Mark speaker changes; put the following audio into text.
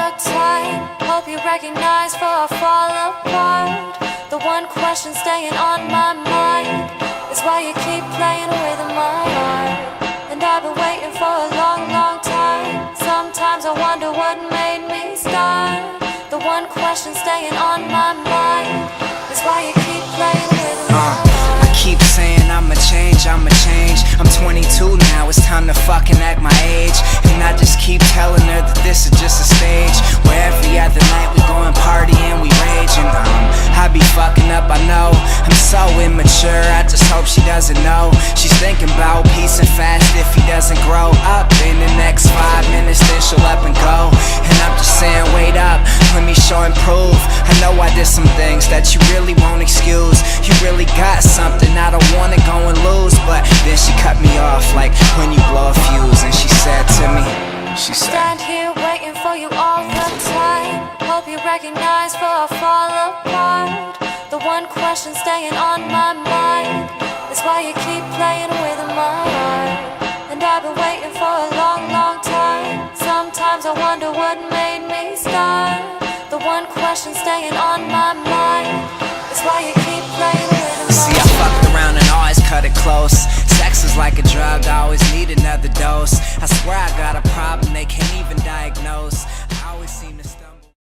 Speaker 1: the time. Hope you recognize before I fall apart. The one question staying on my mind is why you keep playing with my heart. And I've been waiting for a long, long time. Sometimes I wonder what made me start. The one question staying on my mind is why you keep playing with my heart.
Speaker 2: I keep saying I'ma change, I'ma change. I'm 22 now, it's time to fucking act my age. And I just keep telling her that this is just a stage, where every other night we go and party and we rage. And I be fucking up, I know. I'm so immature, I just hope she doesn't know. She's thinking about peace and fast if he doesn't grow up. In the next 5 minutes then she'll up and go. And I'm just saying wait up, let me show and prove. I know I did some things that you really won't excuse. You really got something, I don't wanna go and lose. But then she cut me off like when you blow a fuse. And she said to me, she said,
Speaker 1: stand here waiting for you all the time. Hope you recognize before I fall apart. The one question staying on my mind is why you keep playing with my heart. And I've been waiting for a long, long time. Sometimes I wonder what made me start. The one question staying on my mind is why you keep playing with my heart.
Speaker 2: See, I fucked around and always cut it close. Sex is like a drug, I always need another dose. I swear I got a problem they can't even diagnose. I always seem to